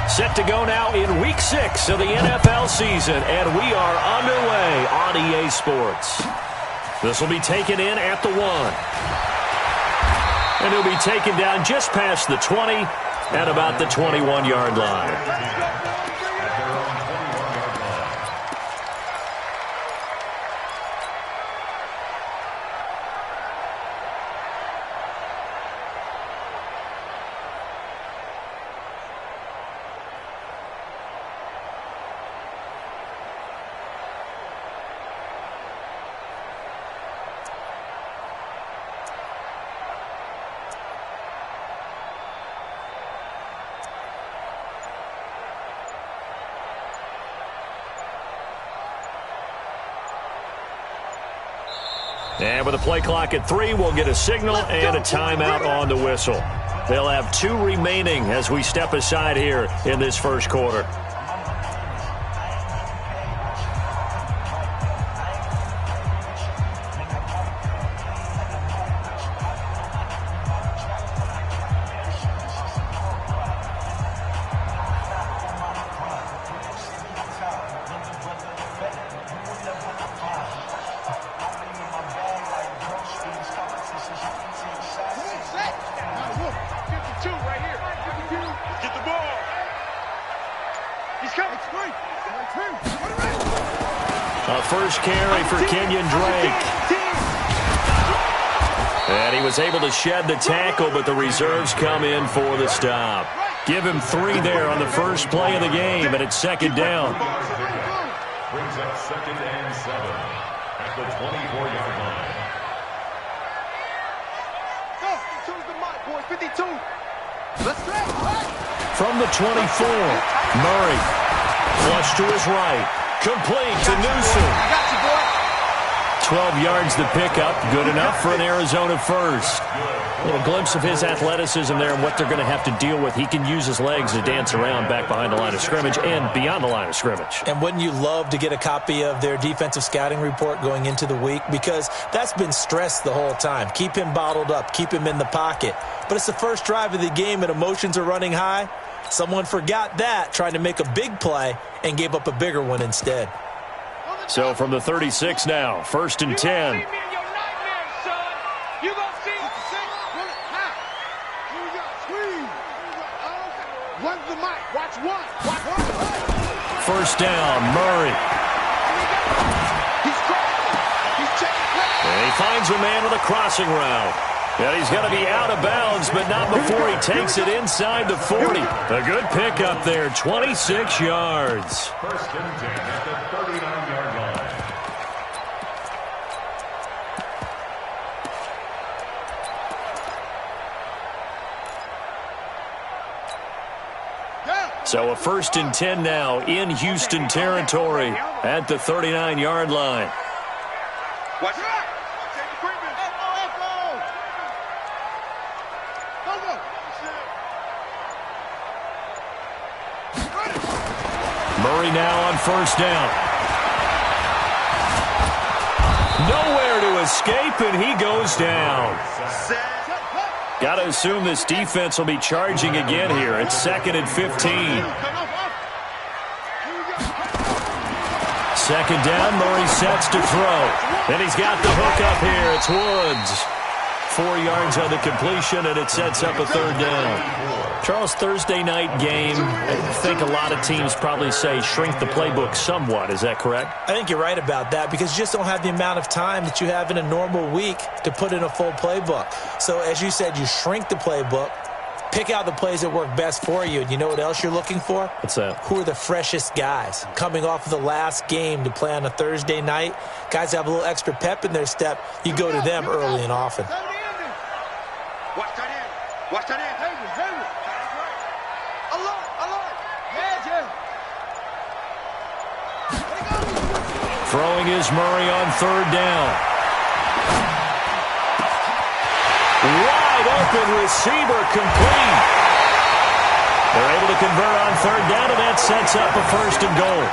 Set to go now in Week 6 of the NFL season, and we are underway on EA Sports. This will be taken in at the 1. And he'll be taken down just past the 20 at about the 21-yard line. And with a play clock at 3, we'll get a signal and a timeout on the whistle. They'll have 2 remaining as we step aside here in this first quarter. A first carry for Kenyon Drake. And he was able to shed the tackle, but the reserves come in for the stop. Give him 3 there on the first play of the game, and it's second down. Brings up 2nd and 7 at the 24-yard line. From the 24, Murray. Flush to his right. Complete to Newsom. 12 yards the pickup. Good enough for an Arizona first. A little glimpse of his athleticism there and what they're going to have to deal with. He can use his legs to dance around back behind the line of scrimmage and beyond the line of scrimmage. And wouldn't you love to get a copy of their defensive scouting report going into the week? Because that's been stressed the whole time. Keep him bottled up. Keep him in the pocket. But it's the first drive of the game and emotions are running high. Someone forgot that, trying to make a big play, and gave up a bigger one instead. So from the 36 now, 1st and 10. First down, Murray. And he finds a man with a crossing route. And he's going to be out of bounds, but not before he takes it inside the 40. A good pickup there, 26 yards. 1st and 10 at the 39-yard line. So a 1st and 10 now in Houston territory at the 39-yard line. Watch that. Murray now on first down. Nowhere to escape, and he goes down. Got to assume this defense will be charging again here. It's 2nd and 15. Second down, Murray sets to throw. And he's got the hook up here. It's Woods. 4 yards on the completion, and it sets up a 3rd down. Charles, Thursday night game, I think a lot of teams probably say shrink the playbook somewhat. Is that correct? I think you're right about that because you just don't have the amount of time that you have in a normal week to put in a full playbook. So, as you said, you shrink the playbook, pick out the plays that work best for you. And you know what else you're looking for? What's that? Who are the freshest guys? Coming off of the last game to play on a Thursday night, guys have a little extra pep in their step. You go to them early and often. Watch that in. Watch that in. Throwing is Murray on 3rd down. Wide open receiver complete. They're able to convert on 3rd down, and that sets up a 1st and goal.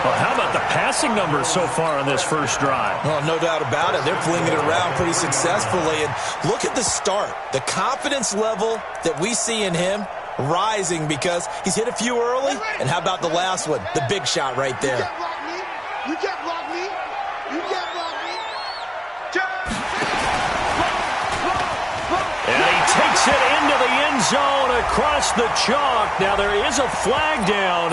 Well, how about the passing numbers so far on this first drive? Well, no doubt about it. They're flinging it around pretty successfully. And look at the start. The confidence level that we see in him rising because he's hit a few early. And how about the last one? The big shot right there. You can't block me. You can't block me. You can't block me. And he takes it into the end zone across the chalk. Now there is a flag down,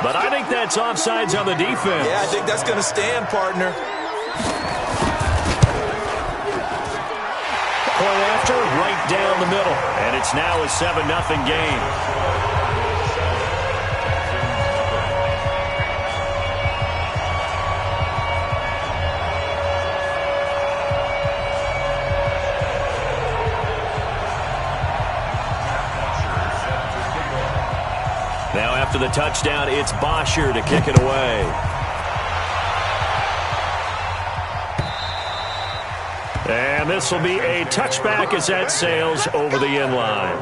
but I think that's offsides on the defense. Yeah, I think that's going to stand, partner. Point after, right down the middle. And it's now a 7-0 game. Now after the touchdown, it's Bosher to kick it away. And this will be a touchback as that sails over the end line.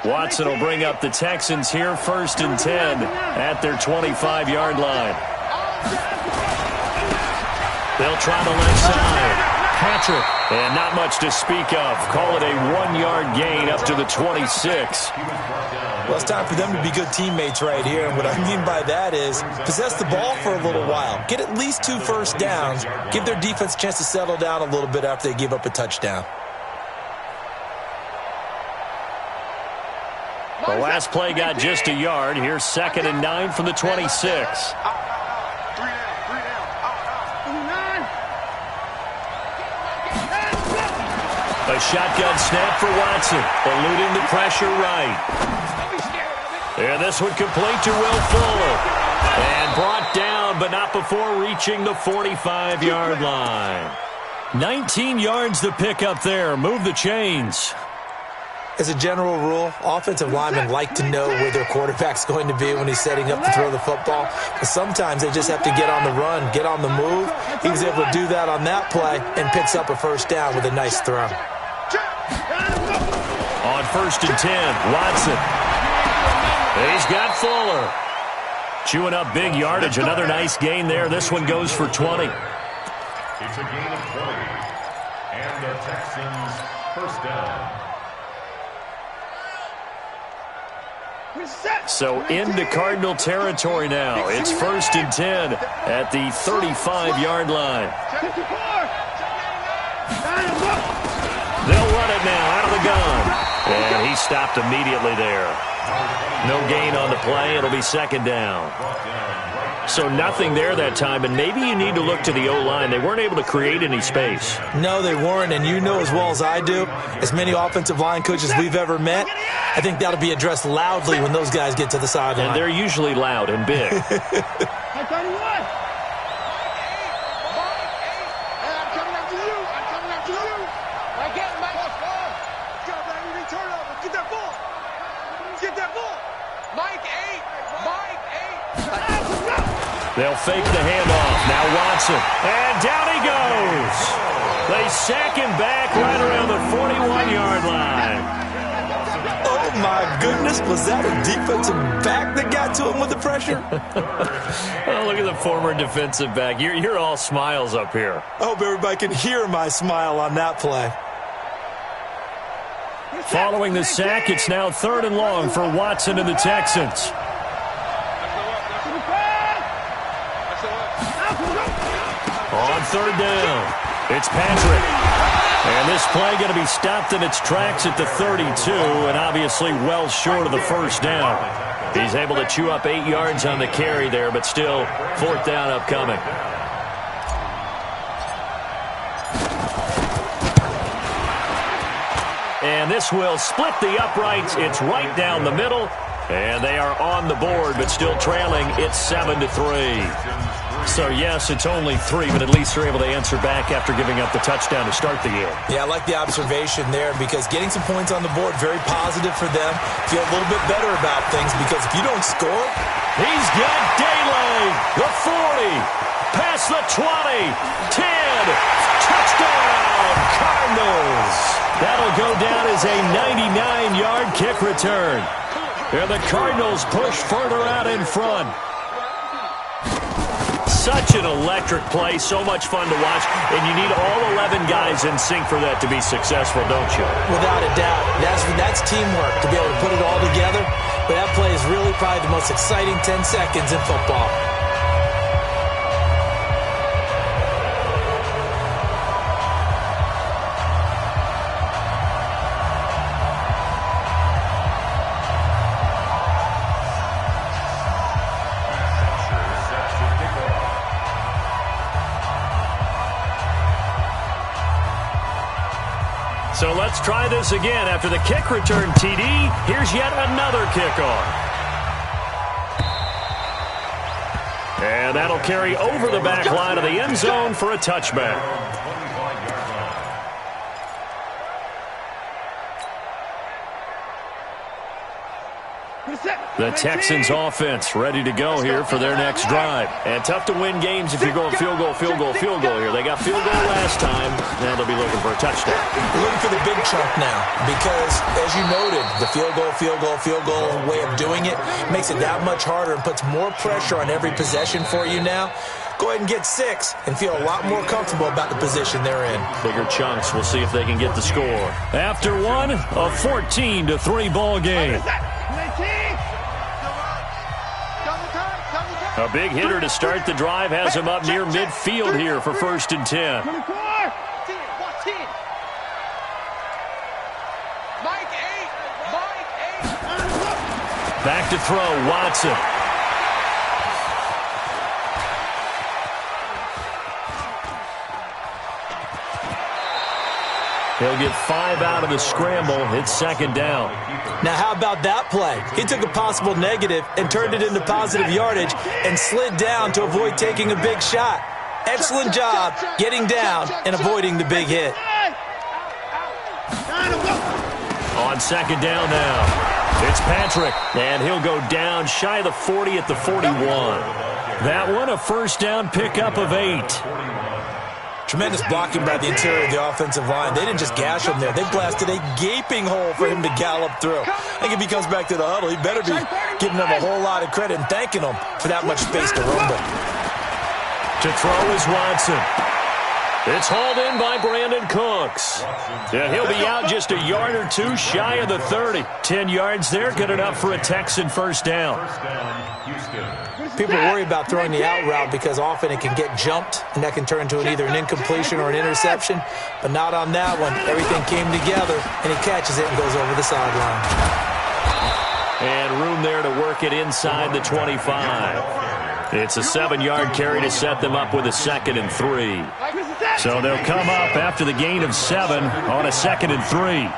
Watson will bring up the Texans here, 1st and 10 at their 25-yard line. They'll try the left side. Patrick, and not much to speak of. Call it a 1-yard gain up to the 26. Well, it's time for them to be good teammates right here. And what I mean by that is possess the ball for a little while. Get at least 2 first downs. Give their defense a chance to settle down a little bit after they give up a touchdown. The last play got just a yard. Here's 2nd and 9 from the 26. A shotgun snap for Watson, eluding the pressure right. And this one complete to Will Fuller. And brought down, but not before reaching the 45-yard line. 19 yards to pick up there. Move the chains. As a general rule, offensive linemen like to know where their quarterback's going to be when he's setting up to throw the football. But sometimes they just have to get on the run, get on the move. He was able to do that on that play and picks up a first down with a nice throw. On 1st and 10, Watson. He's got Fuller. Chewing up big yardage. Another nice gain there. This one goes for 20. It's a gain of 20. And the Texans first down. So into Cardinal territory now. It's 1st and 10 at the 35-yard line. They'll run it now out of the gun. And he stopped immediately there. No gain on the play. It'll be 2nd down. So nothing there that time, and maybe you need to look to the O-line. They weren't able to create any space. No, they weren't, and you know as well as I do, as many offensive line coaches we've ever met, I think that'll be addressed loudly when those guys get to the sideline. And they're usually loud and big. They'll fake the handoff. Now Watson. And down he goes. They sack him back right around the 41-yard line. Oh, my goodness. Was that a defensive back that got to him with the pressure? Oh, look at the former defensive back. You're all smiles up here. I hope everybody can hear my smile on that play. Following the sack, it's now 3rd and long for Watson and the Texans. On 3rd down, it's Patrick. And this play going to be stopped in its tracks at the 32, and obviously well short of the first down. He's able to chew up 8 yards on the carry there, but still 4th down upcoming. And this will split the uprights. It's right down the middle, and they are on the board, but still trailing. It's 7-3. So, yes, it's only 3, but at least they're able to answer back after giving up the touchdown to start the year. Yeah, I like the observation there because getting some points on the board, very positive for them. Feel a little bit better about things because if you don't score... He's got daylight. The 40. Past the 20. 10. Touchdown, Cardinals. That'll go down as a 99-yard kick return. And the Cardinals push further out in front. Such an electric play, so much fun to watch, and you need all 11 guys in sync for that to be successful, don't you? Without a doubt. That's teamwork to be able to put it all together. But that play is really probably the most exciting 10 seconds in football. So let's try this again. After the kick return TD, here's yet another kickoff. And that'll carry over the back line of the end zone for a touchback. The Texans offense ready to go here for their next drive. And tough to win games if you're going field goal here. They got field goal last time. Now they'll be looking for a touchdown. They're looking for the big chunk now because, as you noted, the field goal way of doing it makes it that much harder and puts more pressure on every possession for you now. Go ahead and get 6 and feel a lot more comfortable about the position they're in. Bigger chunks. We'll see if they can get the score. After one, a 14-3 ball game. A big hitter to start the drive has him up near midfield here for 1st and 10. Back to throw, Watson. He'll get 5 out of the scramble. It's 2nd down. Now, how about that play? He took a possible negative and turned it into positive yardage and slid down to avoid taking a big shot. Excellent job getting down and avoiding the big hit. On 2nd down now, it's Patrick, and he'll go down shy of the 40 at the 41. That one, a 1st down pickup of 8. Tremendous blocking by the interior of the offensive line. They didn't just gash him there. They blasted a gaping hole for him to gallop through. I think if he comes back to the huddle, he better be giving them a whole lot of credit and thanking them for that much space to rumble. To throw is Watson. It's hauled in by Brandon Cooks. Yeah, he'll be out just a yard or two shy of the 30. 10 yards there, good enough for a Texan 1st down. People worry about throwing the out route because often it can get jumped, and that can turn into either an incompletion or an interception. But not on that one. Everything came together, and he catches it and goes over the sideline. And room there to work it inside the 25. It's a 7-yard carry to set them up with a 2nd and 3. So they'll come up after the gain of 7 on a 2nd and 3.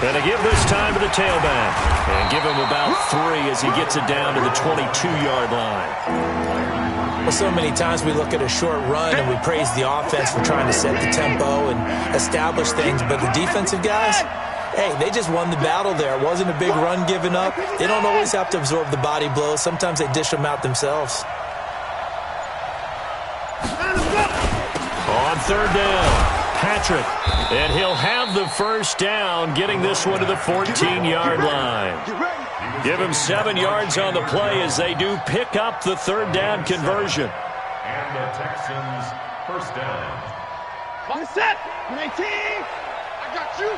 And to give this time to the tailback. And give him about 3 as he gets it down to the 22-yard line. Well, so many times we look at a short run and we praise the offense for trying to set the tempo and establish things. But the defensive guys, hey, they just won the battle there. It wasn't a big run given up. They don't always have to absorb the body blows. Sometimes they dish them out themselves. On 3rd down. Patrick, and he'll have the 1st down, getting this one to the 14-yard line. Give him 7 yards on the play as they do pick up the 3rd down conversion. And the Texans' 1st down. On set, 19. I got you.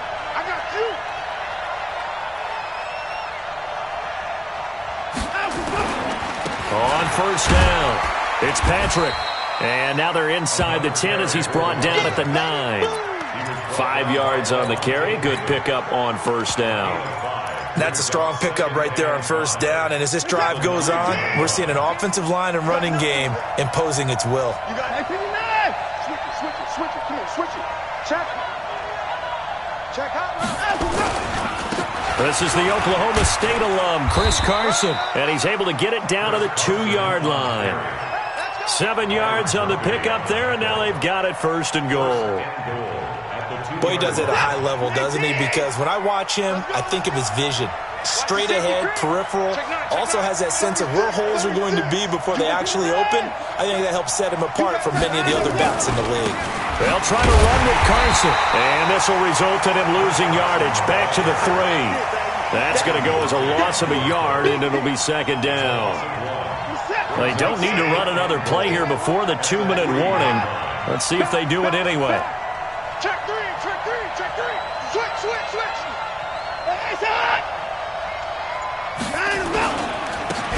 On 1st down, it's Patrick. And now they're inside the 10 as he's brought down at the 9. 5 yards on the carry. Good pickup on 1st down. That's a strong pickup right there on 1st down. And as this drive goes on, we're seeing an offensive line and running game imposing its will. You got it. Switch it. Come on, switch it. Check out. This is the Oklahoma State alum, Chris Carson. And he's able to get it down to the 2-yard line. 7 yards on the pickup there, and now they've got it 1st and goal. At the 2 Boy, he does it at a high level, doesn't he? Because when I watch him, I think of his vision. Straight ahead, peripheral, also has that sense of where holes are going to be before they actually open. I think that helps set him apart from many of the other bats in the league. They'll try to run with Carson, and this will result in him losing yardage. Back to the 3. That's going to go as a loss of a yard, and it'll be second down. They don't need to run another play here before the 2-minute warning. Let's see if they do it anyway. Check 3, check 3, check 3. Switch, switch, switch. It's hot.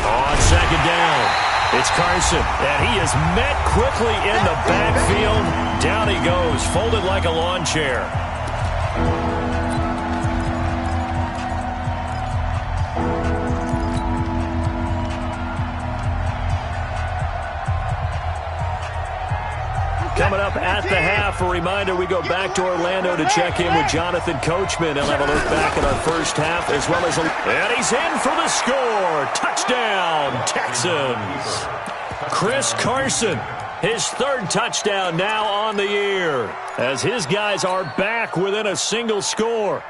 On second down, it's Carson, and he is met quickly in the backfield. Down he goes, folded like a lawn chair. Coming up at the half, a reminder, we go back to Orlando to check in with Jonathan Coachman. He'll have a look back at our first half as well as and he's in for the score. Touchdown, Texans. Chris Carson, his 3rd touchdown now on the year as his guys are back within a single score.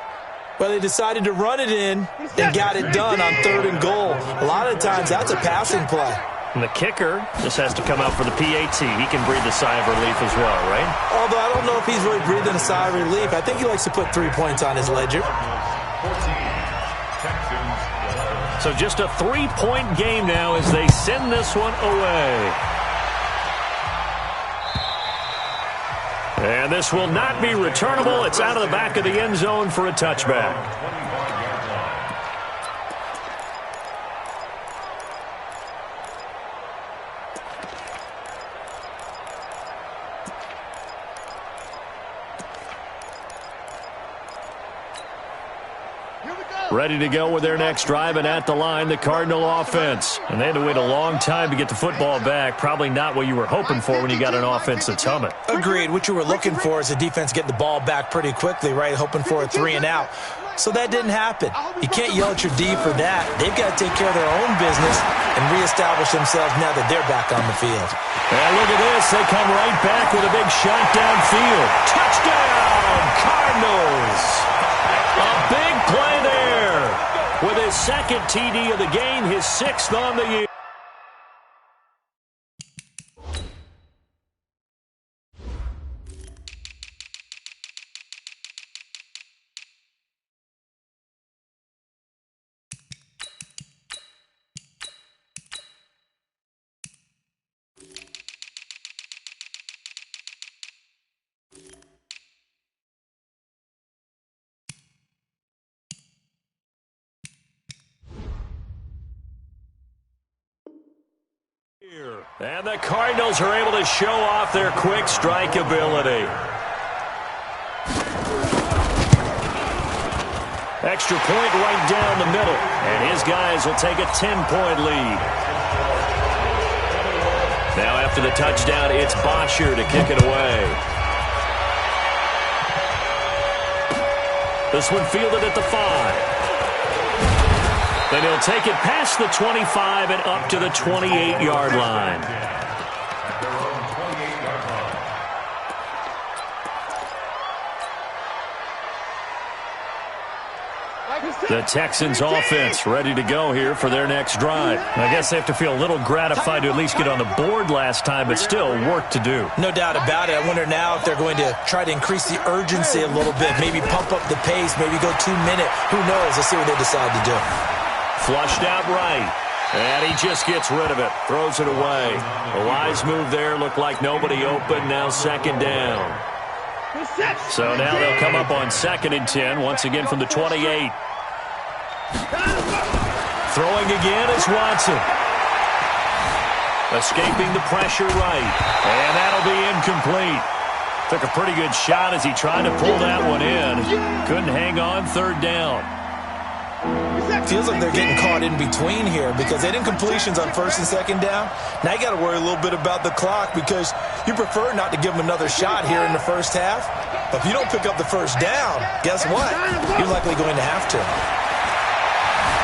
Well, they decided to run it in and got it done on 3rd and goal. A lot of times that's a passing play. And the kicker just has to come out for the PAT. He can breathe a sigh of relief as well, right? Although I don't know if he's really breathing a sigh of relief. I think he likes to put 3 points on his ledger. So just a 3-point game now as they send this one away. And this will not be returnable. It's out of the back of the end zone for a touchback. Ready to go with their next drive, and at the line, the Cardinal offense. And they had to wait a long time to get the football back. Probably not what you were hoping for when you got an offense that's humming. Agreed. What you were looking for is a defense getting the ball back pretty quickly, right? Hoping for a 3 and out. So that didn't happen. You can't yell at your D for that. They've got to take care of their own business and reestablish themselves now that they're back on the field. And look at this. They come right back with a big shot downfield. Touchdown, Cardinals. A big play there with his 2nd TD of the game, his 6th on the year. And the Cardinals are able to show off their quick strike ability. Extra point right down the middle. And his guys will take a 10-point lead. Now after the touchdown, it's Bosher to kick it away. This one fielded at the 5. Then he'll take it past the 25 and up to the 28-yard line. The Texans offense ready to go here for their next drive. I guess they have to feel a little gratified to at least get on the board last time, but still work to do. No doubt about it. I wonder now if they're going to try to increase the urgency a little bit, maybe pump up the pace, maybe go 2-minute. Who knows? Let's see what they decide to do. Flushed out right. And he just gets rid of it. Throws it away. A wise move there. Looked like nobody open. Now 2nd down. So now they'll come up on 2nd and 10. Once again from the 28. Throwing again is Watson. Escaping the pressure right. And that'll be incomplete. Took a pretty good shot as he tried to pull that one in. Couldn't hang on 3rd down. Feels like they're getting caught in between here because they didn't completions on 1st and 2nd down. Now you got to worry a little bit about the clock because you prefer not to give them another shot here in the first half. But if you don't pick up the 1st down, guess what? You're likely going to have to.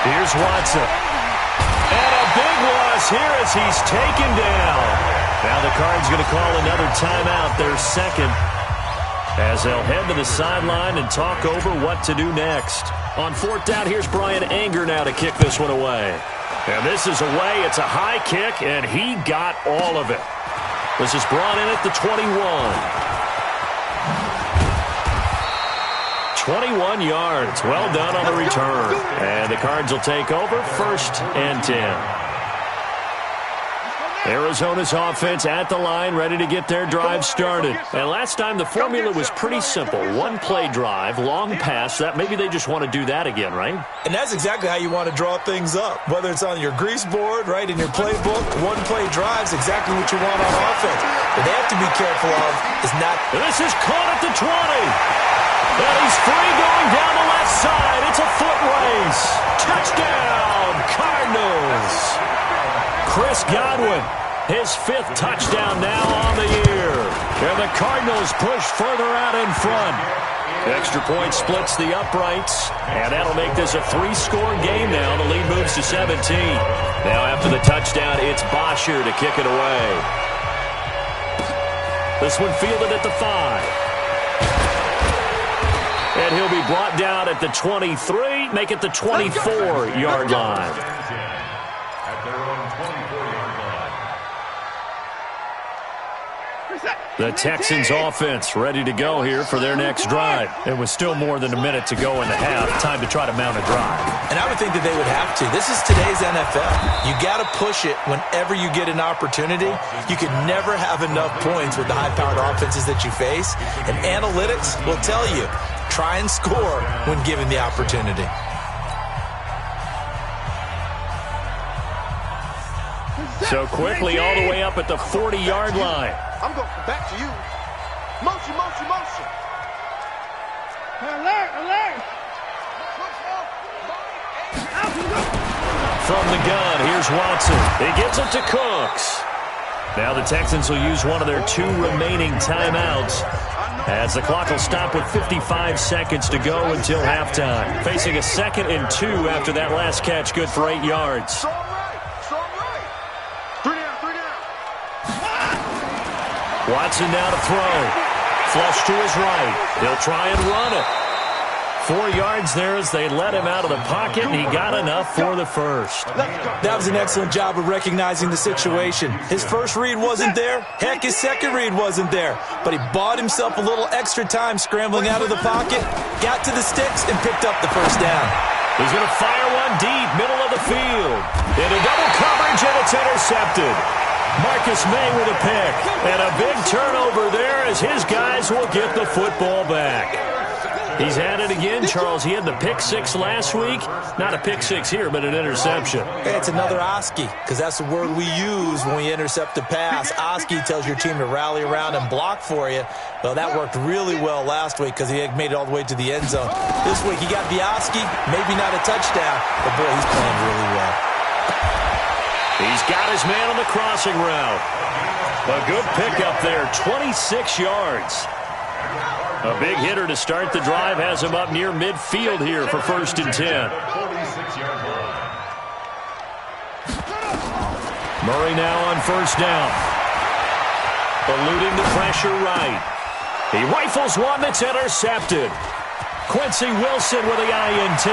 Here's Watson. And a big loss here as he's taken down. Now the Cards going to call another timeout, their 2nd. as they'll head to the sideline and talk over what to do next. On fourth down, here's Brian Anger now to kick this one away. And this is away. It's a high kick, and he got all of it. This is brought in at the 21. 21 yards. Well done on the return. And the Cards will take over, 1st and 10. Arizona's offense at the line, ready to get their drive started. And last time, the formula was pretty simple. One-play drive, long pass. That maybe they just want to do that again, right? And that's exactly how you want to draw things up. Whether it's on your grease board, right, in your playbook, one-play drive's exactly what you want on offense. What they have to be careful of is not... This is caught at the 20. And he's free going down the left side. It's a foot race. Touchdown, Cardinals. Chris Godwin, his 5th touchdown now on the year. And the Cardinals push further out in front. Extra point splits the uprights, and that'll make this a 3-score game now. The lead moves to 17. Now after the touchdown, it's Bosher to kick it away. This one fielded at the 5. And he'll be brought down at the 23, make it the 24-yard line. The Texans offense ready to go here for their next drive. It was still more than a minute to go in the half. Time to try to mount a drive. And I would think that they would have to. This is today's NFL. You got to push it whenever you get an opportunity. You can never have enough points with the high-powered offenses that you face. And analytics will tell you, try and score when given the opportunity. So quickly all the way up at the 40-yard line. I'm going back to you. Motion, motion, motion. Alert, alert. From the gun, here's Watson. He gets it to Cooks. Now the Texans will use one of their 2 remaining timeouts as the clock will stop with 55 seconds to go until halftime. Facing a 2nd and 2 after that last catch, good for 8 yards. Watson now to throw. Flush to his right. He'll try and run it. 4 yards there as they let him out of the pocket, and he got enough for the first. That was an excellent job of recognizing the situation. His first read wasn't there. Heck, his second read wasn't there. But he bought himself a little extra time scrambling out of the pocket, got to the sticks, and picked up the first down. He's going to fire one deep, middle of the field. Into double coverage, and it's intercepted. Marcus May with a pick. And a big turnover there as his guys will get the football back. He's at it again, Charles. He had the pick 6 last week. Not a pick 6 here, but an interception. Hey, it's another Oski, because that's the word we use when we intercept a pass. Oski tells your team to rally around and block for you. Well, that worked really well last week because he had made it all the way to the end zone. This week he got the Oski, maybe not a touchdown, but boy, he's playing really well. He's got his man on the crossing route. A good pickup there, 26 yards. A big hitter to start the drive has him up near midfield here for 1st and 10. Murray now on 1st down. Eluding the pressure right. He rifles one that's intercepted. Quincy Wilson with the INT.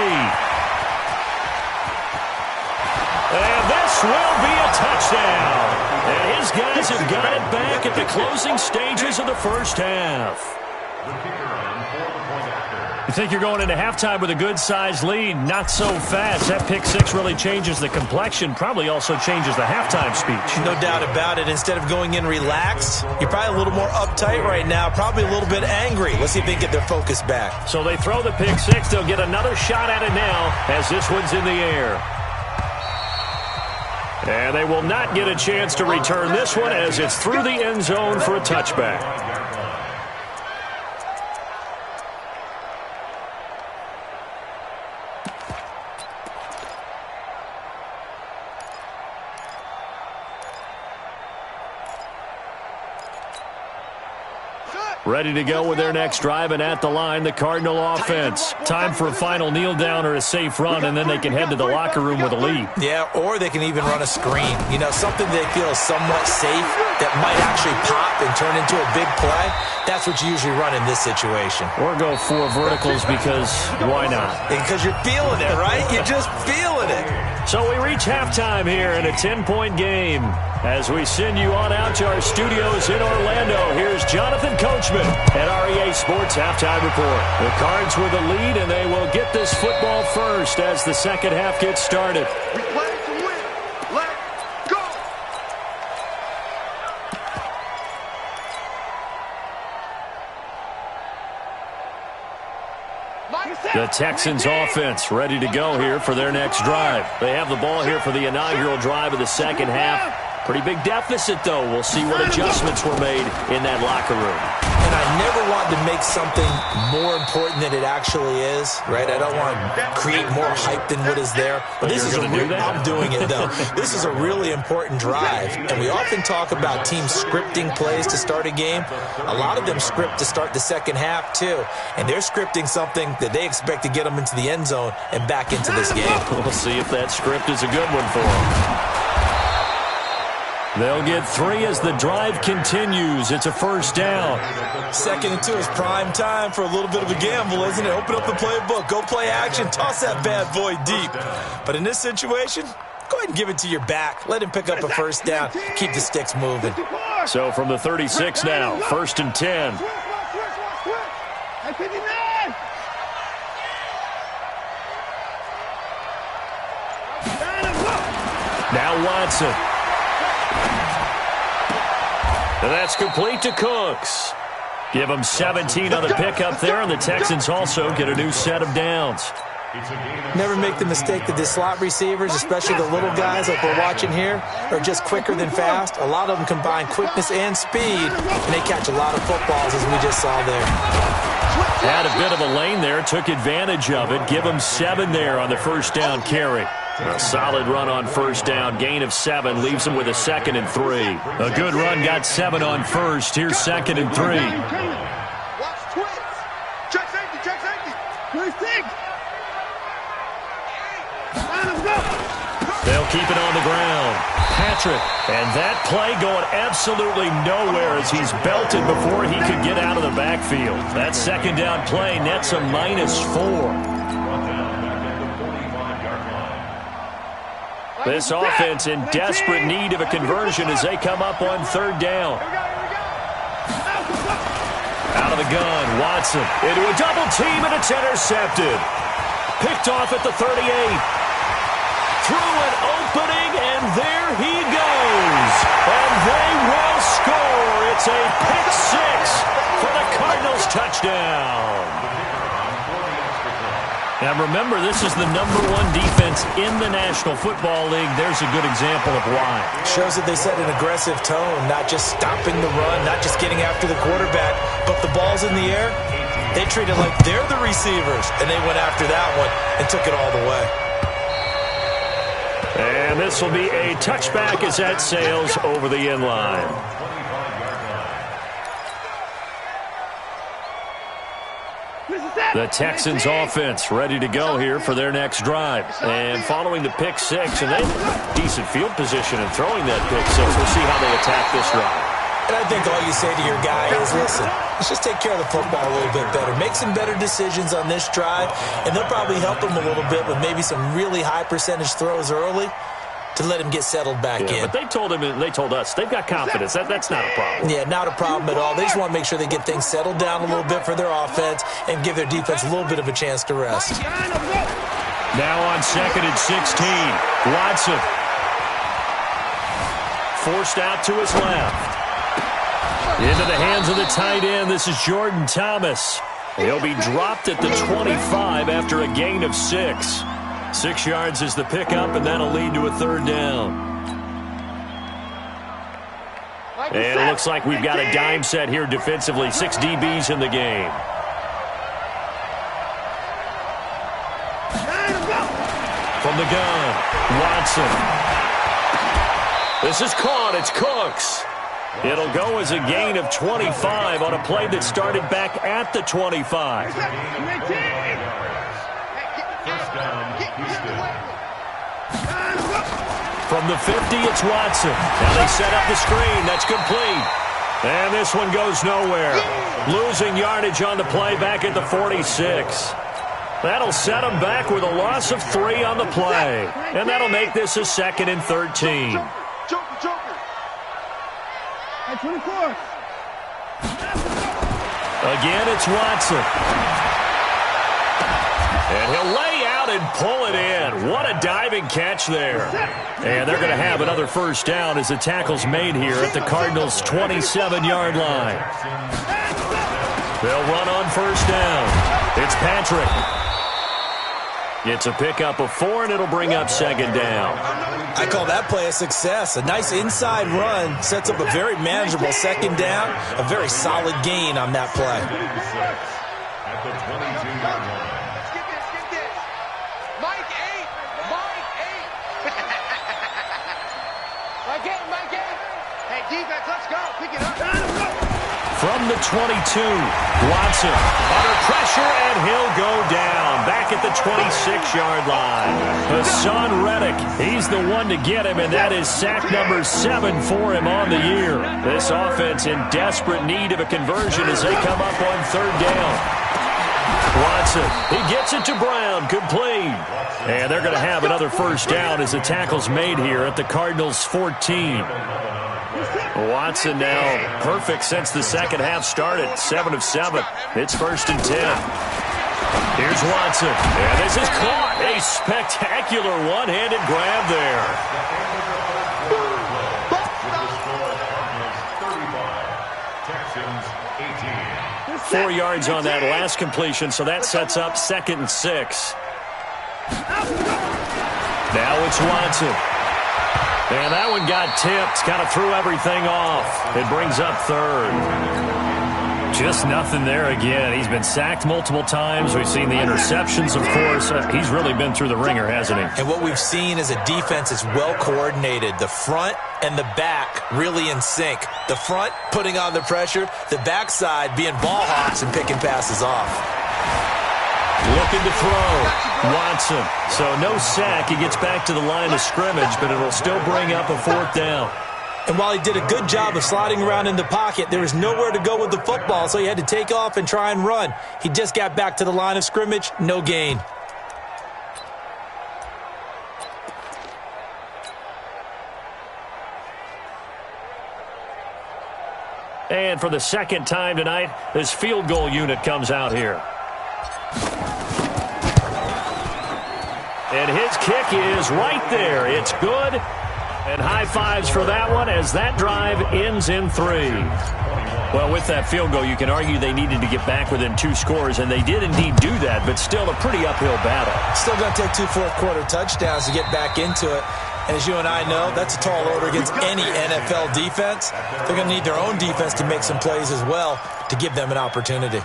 And this will be a touchdown. And his guys have got it back at the closing stages of the first half. You think you're going into halftime with a good-sized lead? Not so fast. That pick 6 really changes the complexion, probably also changes the halftime speech. No doubt about it. Instead of going in relaxed, you're probably a little more uptight right now, probably a little bit angry. Let's see if they can get their focus back. So they throw the pick 6. They'll get another shot at it now as this one's in the air. And they will not get a chance to return this one as it's through the end zone for a touchback. Ready to go with their next drive, and at the line, the Cardinal offense. Time for a final kneel down or a safe run, and then they can head to the locker room with a lead. Yeah, or they can even run a screen. You know, something they feel somewhat safe that might actually pop and turn into a big play, that's what you usually run in this situation. Or go 4 verticals because why not? Because you're feeling it, right? You're just feeling it. So we reach halftime here in a 10-point game. As we send you on out to our studios in Orlando, here's Jonathan Coachman at REA Sports Halftime Report. The Cards with the lead, and they will get this football first as the second half gets started. We play to win. Let's go. The Texans offense ready to go here for their next drive. They have the ball here for the inaugural drive of the second half. Pretty big deficit, though. We'll see what adjustments were made in that locker room. And I never want to make something more important than it actually is, right? I don't want to create more hype than what is there. But this is I'm doing it, though. This is a really important drive. And we often talk about teams scripting plays to start a game. A lot of them script to start the second half, too. And they're scripting something that they expect to get them into the end zone and back into this game. We'll see if that script is a good one for them. They'll get 3 as the drive continues. It's a first down. 2nd and 2 is prime time for a little bit of a gamble, isn't it? Open up the playbook, go play action, toss that bad boy deep. But in this situation, go ahead and give it to your back. Let him pick up a first down. Keep the sticks moving. So from the 36 now, 1st and 10. Now Watson. And that's complete to Cooks. Give them 17 on the pickup there, and the Texans also get a new set of downs. Never make the mistake that the slot receivers, especially the little guys like we're watching here, are just quicker than fast. A lot of them combine quickness and speed, and they catch a lot of footballs, as we just saw there. Had a bit of a lane there, took advantage of it. Give them 7 there on the first down carry. A solid run on first down. Gain of 7 leaves them with a 2nd and 3. A good run got 7 on first. Here's 2nd and 3. Watch twins. Check safety, check safety. They'll keep it on the ground. Patrick, and that play going absolutely nowhere as he's belted before he could get out of the backfield. That second down play nets a -4. This offense in desperate need of a conversion as they come up on 3rd down. Out of the gun, Watson into a double team, and it's intercepted. Picked off at the 38. Through an opening, and there he goes. And they will score. It's a pick 6 for the Cardinals touchdown. Now remember, this is the #1 defense in the National Football League. There's a good example of why. Shows that they set an aggressive tone, not just stopping the run, not just getting after the quarterback, but the ball's in the air. They treat it like they're the receivers, and they went after that one and took it all the way. And this will be a touchback as that sails over the end line. The Texans offense ready to go here for their next drive. And following the pick 6, and they have decent field position in throwing that pick 6. We'll see how they attack this drive. And I think all you say to your guy is, listen, let's just take care of the football a little bit better. Make some better decisions on this drive, and they'll probably help him a little bit with maybe some really high percentage throws early to let him get settled back in. But they told him, and they told us, they've got confidence. That's not a problem. Yeah, not a problem at all. They just want to make sure they get things settled down a little bit for their offense and give their defense a little bit of a chance to rest. Now on 2nd and 16, Watson. Forced out to his left. Into the hands of the tight end. This is Jordan Thomas. He'll be dropped at the 25 after a gain of 6. 6 yards is the pickup, and that'll lead to a 3rd down. And it looks like we've got a dime set here defensively. 6 DBs in the game. From the gun, Watson. This is caught. It's Cooks. It'll go as a gain of 25 on a play that started back at the 25. From the 50, it's Watson. Now they set up the screen. That's complete. And this one goes nowhere. Losing yardage on the play back at the 46. That'll set them back with a loss of 3 on the play. And that'll make this a 2nd and 13. Joker. At 24. Again, it's Watson. And he'll lay out and pull it in. What a diving catch there. And they're going to have another first down as the tackle's made here at the Cardinals' 27-yard line. They'll run on first down. It's Patrick. It's a pickup of 4, and it'll bring up 2nd down. I call that play a success. A nice inside run sets up a very manageable 2nd down. A very solid gain on that play. At the 22-yard line. Skip this. Mike 8. Mike 8. Hey, defense, let's go. Pick it up. From the 22, Watson under pressure, and he'll go down back at the 26-yard line. Hassan Reddick, he's the one to get him, and that is sack number 7 for him on the year. This offense in desperate need of a conversion as they come up on 3rd down. Watson, he gets it to Brown, complete. And they're going to have another first down as the tackle's made here at the Cardinals' 14. Watson now perfect since the second half started. 7 of 7. It's 1st and 10. Here's Watson. And this is caught. A spectacular one-handed grab there. 4 yards on that last completion, so that sets up 2nd and 6. Now it's Watson. And that one got tipped, kind of threw everything off. It brings up 3rd. Just nothing there again. He's been sacked multiple times. We've seen the interceptions, of course. He's really been through the ringer, hasn't he? And what we've seen is a defense is well coordinated. The front and the back really in sync. The front putting on the pressure, the backside being ball hawks and picking passes off. Looking to throw. Watson. So no sack. He gets back to the line of scrimmage, but it'll still bring up a 4th down. And while he did a good job of sliding around in the pocket, there was nowhere to go with the football, so he had to take off and try and run. He just got back to the line of scrimmage. No gain. And for the 2nd time tonight, this field goal unit comes out here. And his kick is right there. It's good. And high fives for that one as that drive ends in 3. Well, with that field goal, you can argue they needed to get back within 2 scores, and they did indeed do that, but still a pretty uphill battle. Still going to take 2 fourth-quarter touchdowns to get back into it. And as you and I know, that's a tall order against any NFL defense. They're going to need their own defense to make some plays as well to give them an opportunity.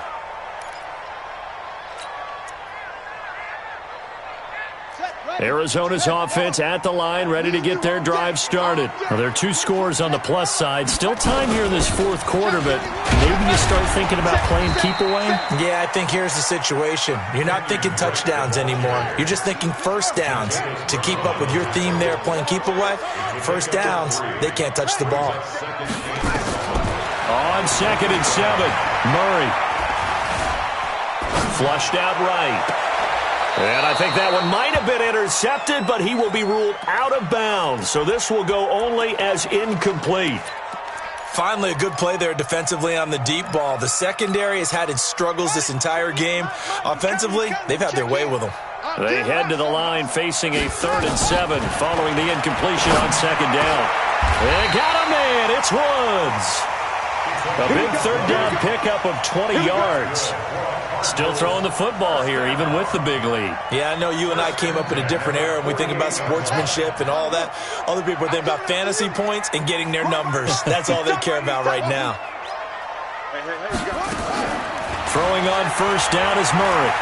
Arizona's offense at the line, ready to get their drive started. Well, there are 2 scores on the plus side. Still time here in this 4th quarter, but maybe you start thinking about playing keep away? Yeah, I think here's the situation. You're not thinking touchdowns anymore. You're just thinking first downs. To keep up with your theme there, playing keep away, first downs, they can't touch the ball. On 2nd and 7, Murray. Flushed out right. And I think that one might have been intercepted, but he will be ruled out of bounds. So this will go only as incomplete. Finally, a good play there defensively on the deep ball. The secondary has had its struggles this entire game. Offensively, they've had their way with them. They head to the line facing a 3rd and 7 following the incompletion on 2nd down. They got a man. It's Woods. A big 3rd down pickup of 20 yards. Still throwing the football here, even with the big lead. Yeah, I know you and I came up in a different era, and we think about sportsmanship and all that. Other people think about fantasy points and getting their numbers. That's all they care about right now. Throwing on first down is Murray.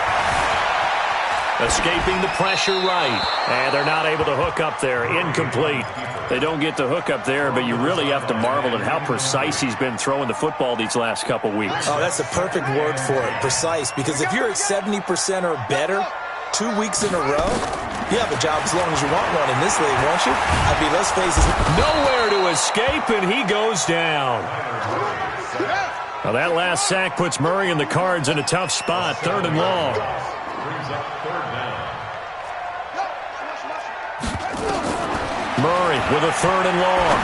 Escaping the pressure right. And they're not able to hook up there. Incomplete. They don't get the hook up there, but you really have to marvel at how precise he's been throwing the football these last couple weeks. Oh, that's a perfect word for it, precise. Because if you're at 70% or better, 2 weeks in a row? You have a job as long as you want one in this league, won't you? I mean, those phases. Nowhere to escape, and he goes down. Now that last sack puts Murray and the Cards in a tough spot, 3rd and long. Brings up 3rd down. Murray with a 3rd and long.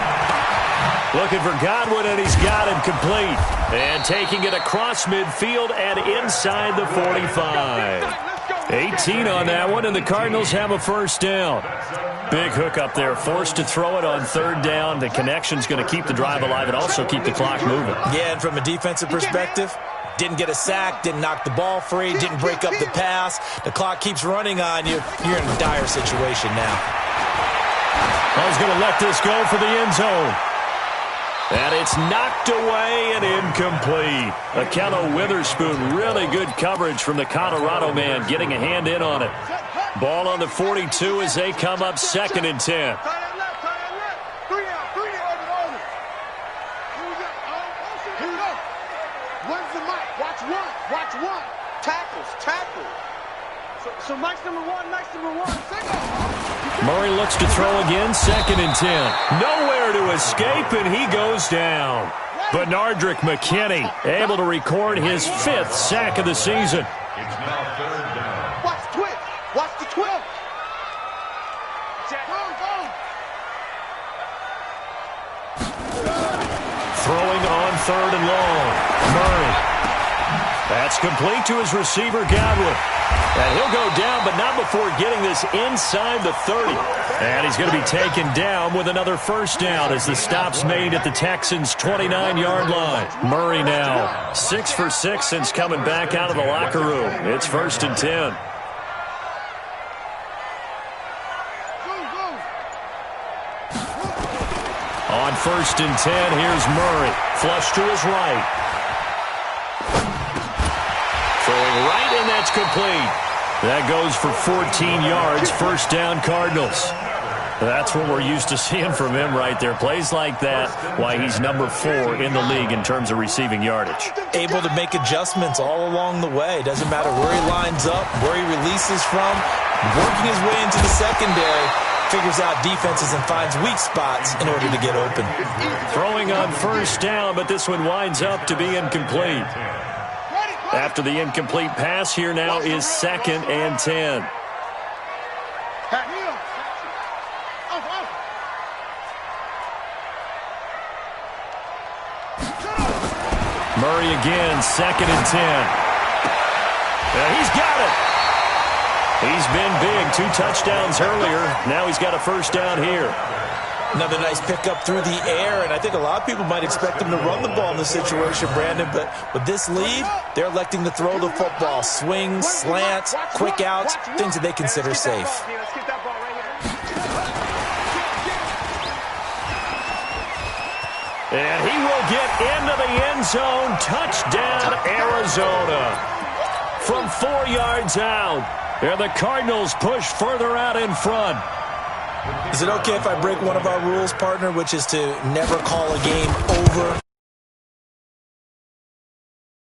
Looking for Godwin, and he's got him complete. And taking it across midfield and inside the 45. 18 on that one, and the Cardinals have a 1st down. Big hook up there, forced to throw it on 3rd down. The connection's going to keep the drive alive and also keep the clock moving. Yeah, and from a defensive perspective, didn't get a sack, didn't knock the ball free, didn't break up the pass. The clock keeps running on you. You're in a dire situation now. I was going to let this go for the end zone. And it's knocked away and incomplete. Akello Witherspoon, really good coverage from the Colorado man, getting a hand in on it. Ball on the 42 as they come up 2nd and 10. When's the mic? Watch one. Tackles. So Mike's number one. Murray looks to throw again, 2nd and 10. Nowhere to escape, and he goes down. Benardrick McKinney able to record his 5th sack of the season. It's now 3rd down. Watch the twist. Throwing on 3rd and long. Murray. That's complete to his receiver, Godwin. And he'll go down, but not before getting this inside the 30. And he's going to be taken down with another 1st down as the stop's made at the Texans' 29-yard line. Murray now 6 for 6 since coming back out of the locker room. It's 1st and 10. On 1st and 10, here's Murray. Flush to his right. Throwing right, and that's complete. That goes for 14 yards. 1st down, Cardinals. That's what we're used to seeing from him right there. Plays like that, why he's number 4 in the league in terms of receiving yardage. Able to make adjustments all along the way. Doesn't matter where he lines up, where he releases from. Working his way into the secondary. Figures out defenses and finds weak spots in order to get open. Throwing on 1st down, but this one winds up to be incomplete. After the incomplete pass, here now is 2nd and 10. Murray again, 2nd and 10. And he's got it. He's been big, 2 touchdowns earlier. Now he's got a 1st down here. Another nice pickup through the air, and I think a lot of people might expect him to run the ball in this situation, Brandon, but with this lead, they're electing to throw the football. Swings, slants, quick outs, things that they consider safe. And he will get into the end zone. Touchdown, Arizona. From 4 yards out. And the Cardinals push further out in front. Is it okay if I break one of our rules, partner, which is to never call a game over